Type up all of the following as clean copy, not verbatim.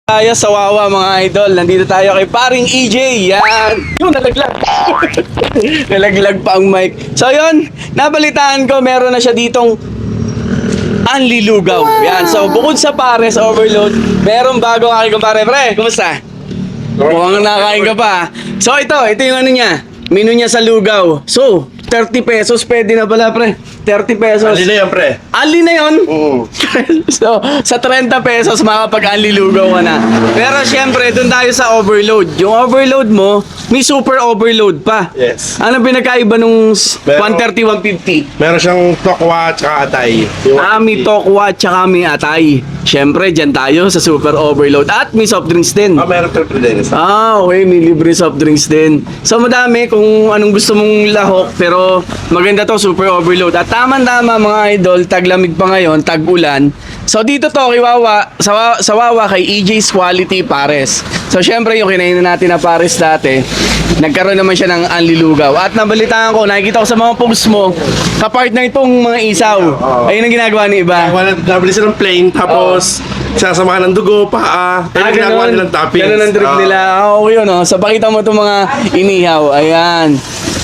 Tayo sa Wawa mga idol, nandito tayo kay paring EJ, yan. Yung nalaglag. Nalaglag pa ang mic. So yun, nabalitaan ko meron na siya ditong anlilugaw. Yan, so bukod sa pares overload, meron bagong aking kumpare. Pre, kumusta? Mukhang nakakain ka pa. So ito yung ano niya, menu niya sa lugaw. So, 30 pesos pwede na pala pre. 30 pesos. Ali na yan, pre. Ali na yun? Oo. So, sa 30 pesos makapag-ali lugaw ka na. Pero syempre, dun tayo sa overload. Yung overload mo, may super overload pa. Yes. Ano pinakaiba nung Meron- 130, 150? Meron siyang tokwa at saka atay. May tokwa tsaka may atay. Syempre, dyan tayo sa super overload. At may soft drinks din. Meron triple dennis. Okay, may libre soft drinks din. So madami kung anong gusto mong lahok, pero maganda to, super overload. At tama-tama mga idol, taglamig pa ngayon, tag-ulan. So dito to kay Wawa, sa Wawa kay EJ's Quality Pares. So syempre yung kinain natin na pares dati, nagkaroon naman siya ng anlilugaw. At nabalitaan ko, nakikita ko sa mga posts mo, kapartner itong mga isaw. Ayun ang ginagawa ni iba. Nabili silang plain, tapos sasamahan ng dugo, paa. Ayun ang ginagawa nilang toppings. Ganun ang trip nila. Okay yun, no? So, pakita mo itong mga inihaw. Ayan.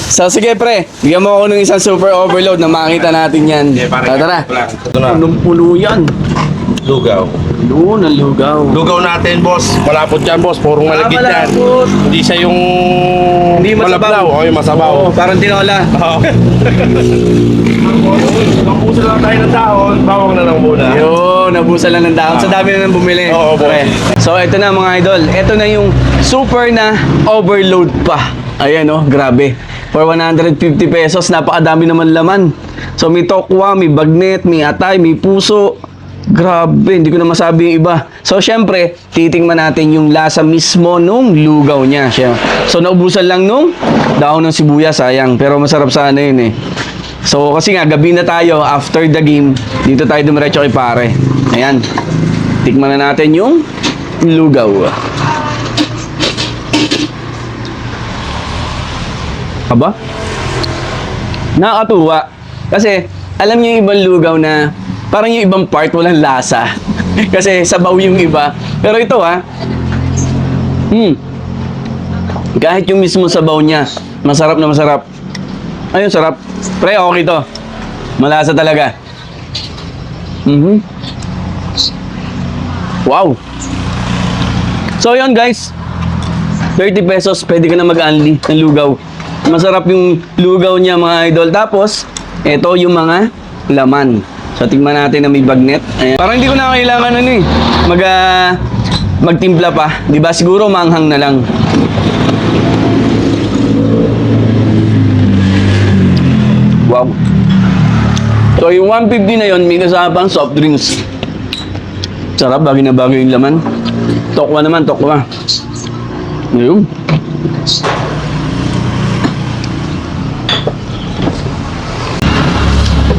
So, sige pre. Bigyan mo ako ng isang super overload na makita natin yan. Tara. Ito na. Anong puno yan? Lugaw. Yun, ang lugaw. Lugaw natin, boss. Malapot yan, boss. Purong malagkit yan. malapot. Hindi siya yung Hindi masabaw. malablaw. O, yung masabaw. Oo, parang tinola. Oo. Napuso lang tayo ng dahon. Bawang na lang muna. Yun, nabusa lang ng dahon. Sa dami na nang bumili. Oo, boss. Okay. So, ito na mga idol. Ito na yung super na overload pa. Ayan, oh, grabe. For 150 pesos, napakadami naman laman. So, may tokwa, may bagnet, may atay, may puso. Grabe, hindi ko na masabi yung iba. So, syempre, titingnan natin yung lasa mismo nung lugaw niya. So, naubusan lang nung dahon ng sibuyas, sayang. Pero masarap sana yun eh. So, kasi nga, gabi na tayo, after the game, dito tayo dumiretso kay pare. Ayan. Tikman na natin yung lugaw. Aba? Nakakatuwa. Kasi, alam niyo yung ibang lugaw na parang yung ibang part walang lasa. Kasi sabaw yung iba. Pero ito kahit yung mismo sabaw niya, masarap na masarap. Ayun, sarap. Pre, okay to. Malasa talaga. Wow. So yun guys, 30 pesos, pwede ka na mag-unli ng lugaw. Masarap yung lugaw niya mga idol. Tapos, ito yung mga laman. So, tingnan natin na may bagnet. Ayan. Parang hindi ko na kailangan magtimpla pa. Di ba? Siguro maanghang na lang. Wow. So, yung 150 na yun, may kasabang soft drinks. Sarap, bagay na bagay yung laman. Tokwa naman, tokwa. Ayun.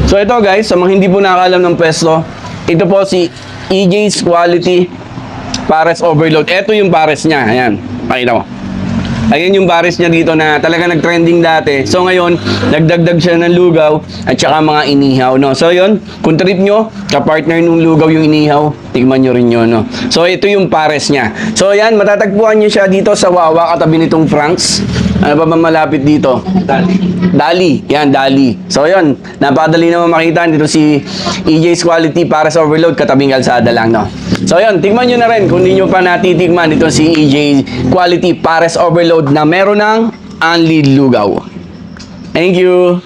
So ito guys, sa mga hindi po nakakalam ng pwesto, ito po si EJ's Quality Pares Overload. Ito yung pares niya, ayan, pakita mo. Ayan yung pares niya dito na talaga nag-trending dati. So ngayon, nagdagdag siya ng lugaw at saka mga inihaw, no? So yun, kung trip nyo, kapartner nung lugaw yung inihaw, tigman nyo rin yun, no? So ito yung pares niya. So yan, matatagpuan nyo siya dito sa Wawa, katabi nitong Frank's. Ano pa ba malapit dito? Dali. Yan, Dali. So, yun. Napakadali naman makita. Dito si EJ's Quality Pares Overload. Katabing kalsada lang, no? So, yun. Tignan nyo na rin. Kung hindi nyo pa natitigman, dito si EJ's Quality Pares Overload na meron ng unli lugaw. Thank you.